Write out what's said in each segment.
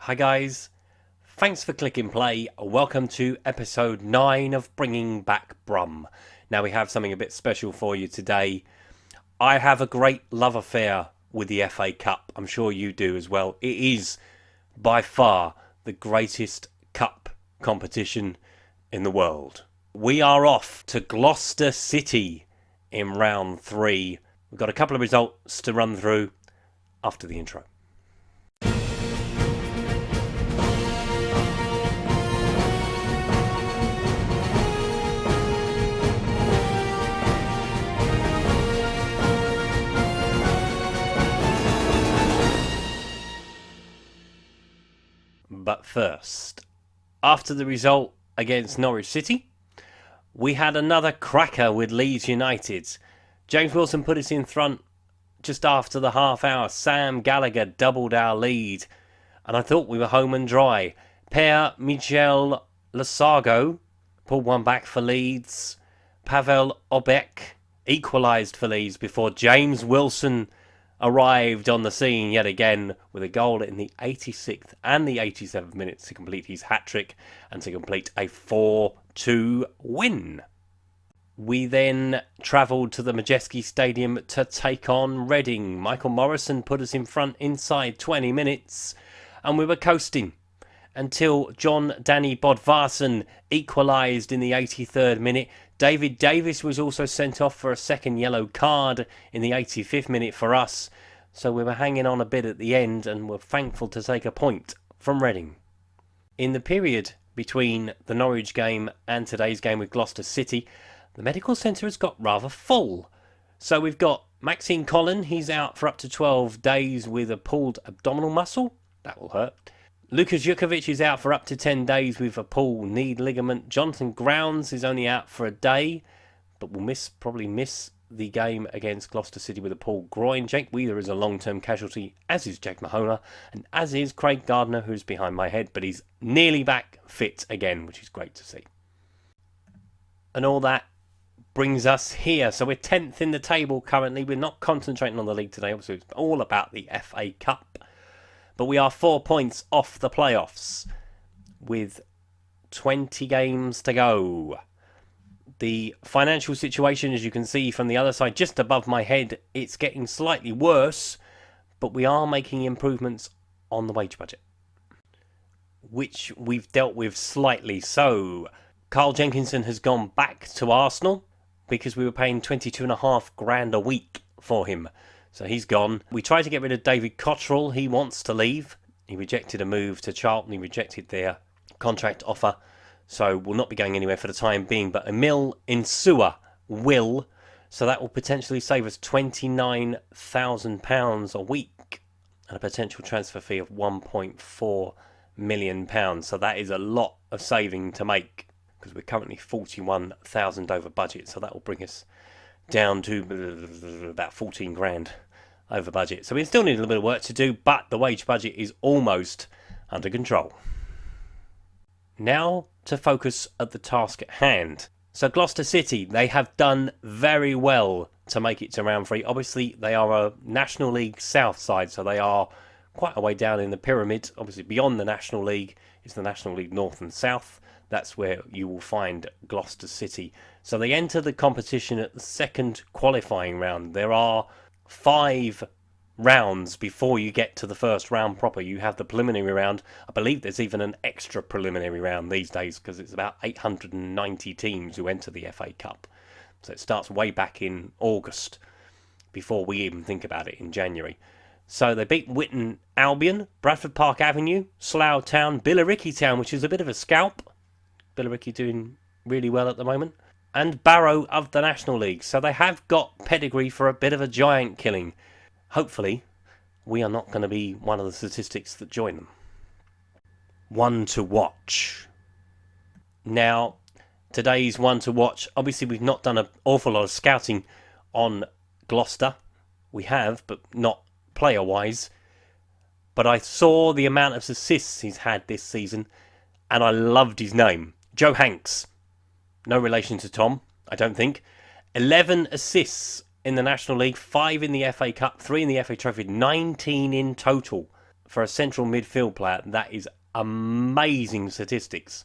Hi guys, thanks for clicking play. Welcome to episode 9 of Bringing Back Brum. Now we have something a bit special for you today. I have a great love affair with the FA Cup. I'm sure you do as well. It is by far the greatest cup competition in the world. We are off to Gloucester City in round 3. We've got a couple of results to run through after the intro. But first, after the result against Norwich City, we had another cracker with Leeds United. James Wilson put us in front just after the half hour. Sam Gallagher doubled our lead, and I thought we were home and dry. Pierre-Michel Lasago pulled one back for Leeds. Pavel Obek equalised for Leeds before James Wilson arrived on the scene yet again with a goal in the 86th and the 87th minutes to complete his hat-trick and to complete a 4-2 win. We then travelled to the Majeski Stadium to take on Reading. Michael Morrison put us in front inside 20 minutes and we were coasting until John Danny Bodvarsson equalised in the 83rd minute. David Davis was also sent off for a second yellow card in the 85th minute for us. So we were hanging on a bit at the end and were thankful to take a point from Reading. In the period between the Norwich game and today's game with Gloucester City, the medical centre has got rather full. So we've got Maxine Collin, he's out for up to 12 days with a pulled abdominal muscle. That will hurt. Lukas Jukovic is out for up to 10 days with a pulled knee ligament. Jonathan Grounds is only out for a day, but will probably miss the game against Gloucester City with a pulled groin. Jake Wheeler is a long-term casualty, as is Jack Mahona, and as is Craig Gardner, who's behind my head, but he's nearly back fit again, which is great to see. And all that brings us here. So we're 10th in the table currently. We're not concentrating on the league today, obviously it's all about the FA Cup. But we are 4 points off the playoffs with 20 games to go. The financial situation, as you can see from the other side, just above my head, it's getting slightly worse, but we are making improvements on the wage budget, which we've dealt with slightly. So Carl Jenkinson has gone back to Arsenal because we were paying 22.5 grand a week for him. So he's gone. We tried to get rid of David Cottrell. He wants to leave. He rejected a move to Charlton. He rejected their contract offer. So will not be going anywhere for the time being. But Emil Insua will. So that will potentially save us £29,000 a week. And a potential transfer fee of £1.4 million. So that is a lot of saving to make, because we're currently 41,000 over budget. So that will bring us down to about 14 grand over budget. So we still need a little bit of work to do, but the wage budget is almost under control. Now to focus at the task at hand. So Gloucester City, they have done very well to make it to round 3. Obviously they are a National League South side, so they are quite a way down in the pyramid. Obviously beyond the National League is the National League North and South. That's where you will find Gloucester City. So they enter the competition at the second qualifying round. There are 5 rounds before you get to the first round proper. You have the preliminary round. I believe there's even an extra preliminary round these days, because it's about 890 teams who enter the FA Cup. So it starts way back in August before we even think about it in January. So they beat Witton Albion, Bradford Park Avenue, Slough Town, Billericay Town, which is a bit of a scalp. Billericay doing really well at the moment. And Barrow of the National League. So they have got pedigree for a bit of a giant killing. Hopefully, we are not going to be one of the statistics that join them. One to watch. Now, today's one to watch. Obviously, we've not done an awful lot of scouting on Gloucester. We have, but not player-wise. But I saw the amount of assists he's had this season, and I loved his name. Joe Hanks. No relation to Tom, I don't think. 11 assists in the National League, 5 in the FA Cup, 3 in the FA Trophy, 19 in total for a central midfield player, that is amazing statistics.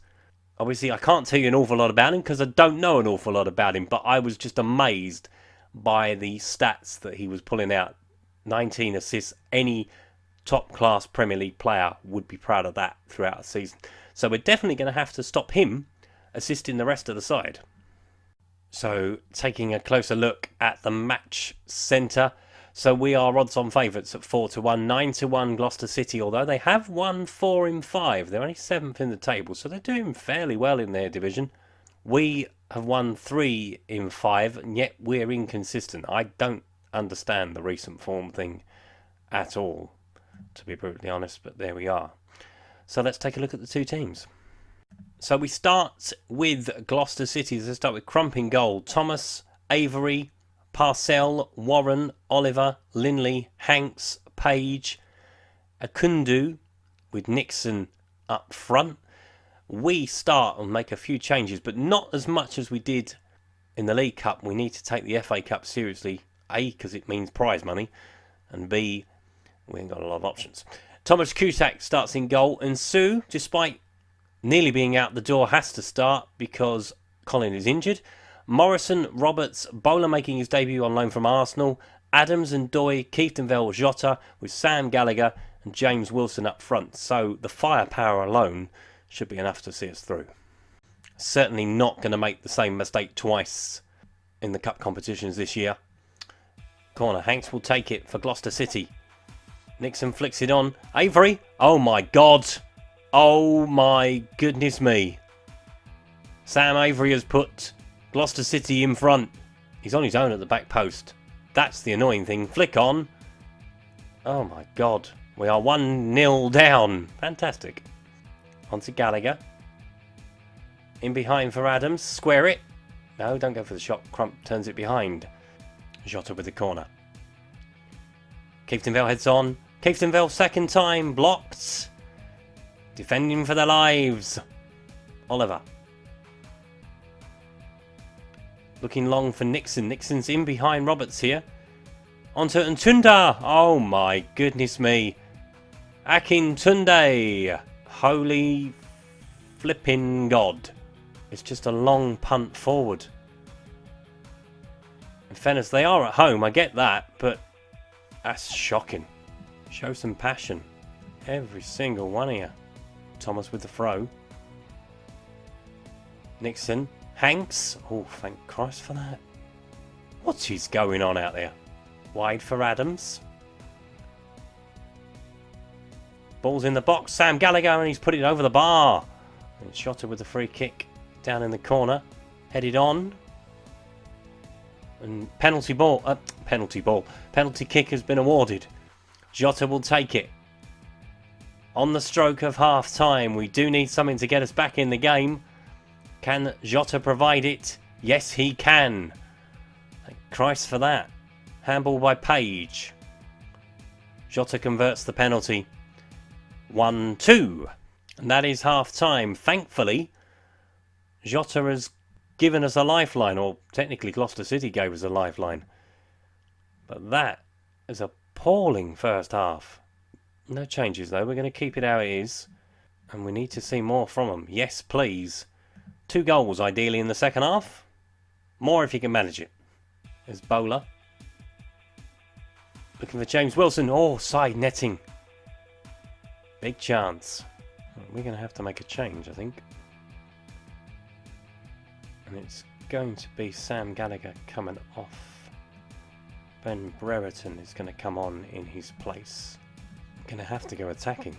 Obviously, I can't tell you an awful lot about him because I don't know an awful lot about him, but I was just amazed by the stats that he was pulling out. 19 assists. Any top-class Premier League player would be proud of that throughout the season. So we're definitely going to have to stop him assisting the rest of the side. So taking a closer look at the match centre. So we are odds-on favourites at 4-1, 9-1 Gloucester City, although they have won 4 in 5. They're only 7th in the table, so they're doing fairly well in their division. We have won 3 in 5, and yet we're inconsistent. I don't understand the recent form thing at all, to be brutally honest, but there we are. So let's take a look at the two teams. So we start with Gloucester City. Let's start with Crump in goal. Thomas, Avery, Parcell, Warren, Oliver, Linley, Hanks, Page, Akundu with Nixon up front. We start and make a few changes, but not as much as we did in the League Cup. We need to take the FA Cup seriously. A, because it means prize money, and B, we ain't got a lot of options. Thomas Cusack starts in goal, and Sue, despite nearly being out the door, has to start because Colin is injured. Morrison, Roberts, Bowler making his debut on loan from Arsenal. Adams and Doy, Keeftenveld, Jota with Sam Gallagher and James Wilson up front. So the firepower alone should be enough to see us through. Certainly not going to make the same mistake twice in the cup competitions this year. Corner, Hanks will take it for Gloucester City. Nixon flicks it on. Avery, oh my God. Oh my goodness me. Sam Avery has put Gloucester City in front. He's on his own at the back post. That's the annoying thing. Flick on. Oh my God. We are 1-0 down. Fantastic. On to Gallagher. In behind for Adams. Square it. No, don't go for the shot. Crump turns it behind. Jota with the corner. Keeftenveld heads on. Keeftenveld second time. Blocked. Defending for their lives. Oliver. Looking long for Nixon. Nixon's in behind Roberts here. Onto Ntunda. Oh my goodness me. Akintunde. Holy flipping God. It's just a long punt forward. In fairness, they are at home. I get that. But that's shocking. Show some passion. Every single one of you. Thomas with the throw. Nixon. Hanks. Oh, thank Christ for that. What is going on out there? Wide for Adams. Ball's in the box. Sam Gallagher, and he's put it over the bar. And Shota with the free kick down in the corner. Headed on. And penalty kick has been awarded. Jota will take it. On the stroke of half time, we do need something to get us back in the game. Can Jota provide it? Yes, he can. Thank Christ for that. Handball by Page. Jota converts the penalty. 1-2. And that is half time. Thankfully, Jota has given us a lifeline, or technically Gloucester City gave us a lifeline. But that is appalling first half. No changes though. We're going to keep it how it is. And we need to see more from them. Yes, please. 2 goals ideally in the second half. More if you can manage it. There's Bowler. Looking for James Wilson. Oh, side netting. Big chance. We're going to have to make a change, I think. And it's going to be Sam Gallagher coming off. Ben Brereton is going to come on in his place. I'm going to have to go attacking.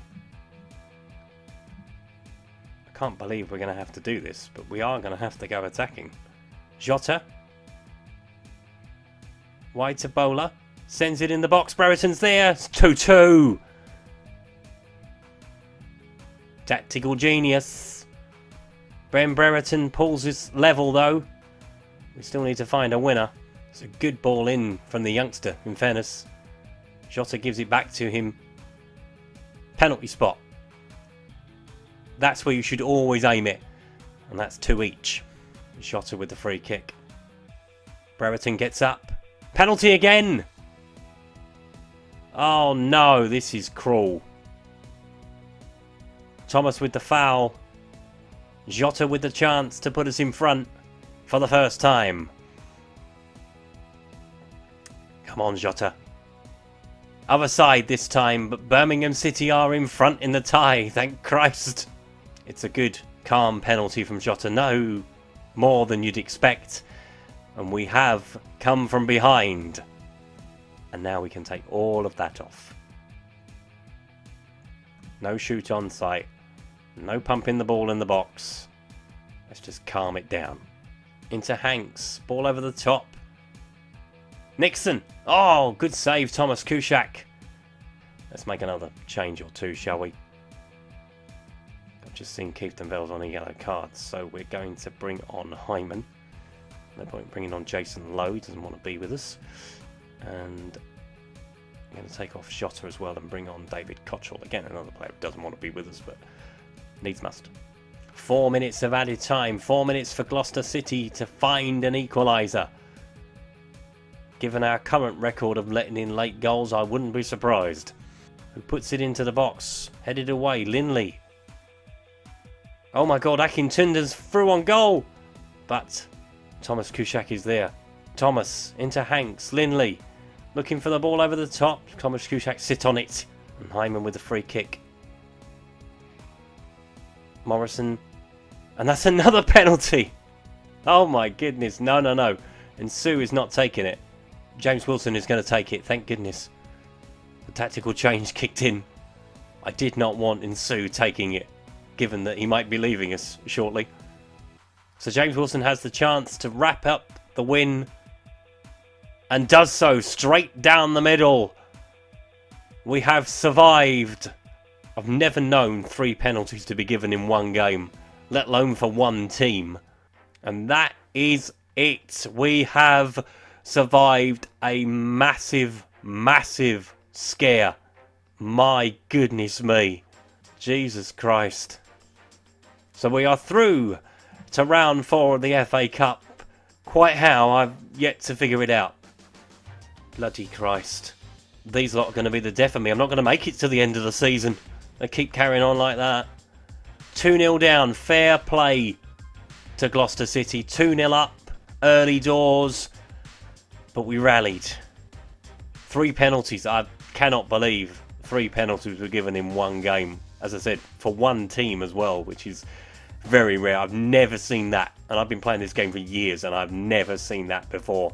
I can't believe we're going to have to do this, but we are going to have to go attacking. Jota. Wide to Bowler. Sends it in the box. Brereton's there. It's 2-2. Tactical genius. Ben Brereton pulls his level though. We still need to find a winner. It's a good ball in from the youngster, in fairness. Jota gives it back to him. Penalty spot. That's where you should always aim it. And that's 2 each. Jota with the free kick. Brereton gets up. Penalty again! Oh no, this is cruel. Thomas with the foul. Jota with the chance to put us in front for the first time. Come on, Jota. Other side this time, but Birmingham City are in front in the tie, thank Christ. It's a good, calm penalty from Jota. No more than you'd expect. And we have come from behind. And now we can take all of that off. No shoot on sight. No pumping the ball in the box. Let's just calm it down. Into Hanks. Ball over the top. Nixon. Oh, good save, Thomas Kuszak. Let's make another change or two, shall we? I've just seen Keefton-Vels on a yellow card, so we're going to bring on Hyman. No point bringing on Jason Lowe. He doesn't want to be with us. And I'm going to take off Jota as well and bring on David Cottrell. Again, another player who doesn't want to be with us, but needs must. 4 minutes of added time. 4 minutes for Gloucester City to find an equaliser. Given our current record of letting in late goals, I wouldn't be surprised. Who puts it into the box? Headed away. Linley. Oh my God, Akintunda's through on goal. But Thomas Kuszak is there. Thomas into Hanks. Linley looking for the ball over the top. Thomas Kuszak sit on it. And Hyman with the free kick. Morrison. And that's another penalty. Oh my goodness. No, no, no. And Sue is not taking it. James Wilson is going to take it, thank goodness. The tactical change kicked in. I did not want Nsu taking it, given that he might be leaving us shortly. So James Wilson has the chance to wrap up the win. And does so straight down the middle. We have survived. I've never known 3 penalties to be given in one game, let alone for one team. And that is it. We have survived a massive, massive scare. My goodness me. Jesus Christ. So we are through to round 4 of the FA Cup. Quite how, I've yet to figure it out. Bloody Christ. These lot are going to be the death of me. I'm not going to make it to the end of the season. They keep carrying on like that. 2-0 down. Fair play to Gloucester City. 2-0 up. Early doors. But we rallied. 3 penalties. I cannot believe 3 penalties were given in one game. As I said, for one team as well, which is very rare. I've never seen that. And I've been playing this game for years and I've never seen that before.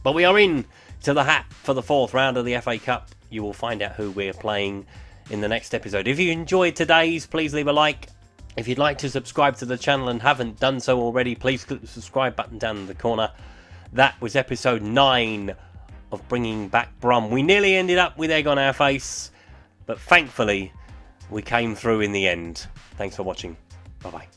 But we are in to the hat for the 4th round of the FA Cup. You will find out who we're playing in the next episode. If you enjoyed today's, please leave a like. If you'd like to subscribe to the channel and haven't done so already, please click the subscribe button down in the corner. That was episode 9 of bringing back Brum. We nearly ended up with egg on our face, but thankfully we came through in the end. Thanks for watching. Bye bye.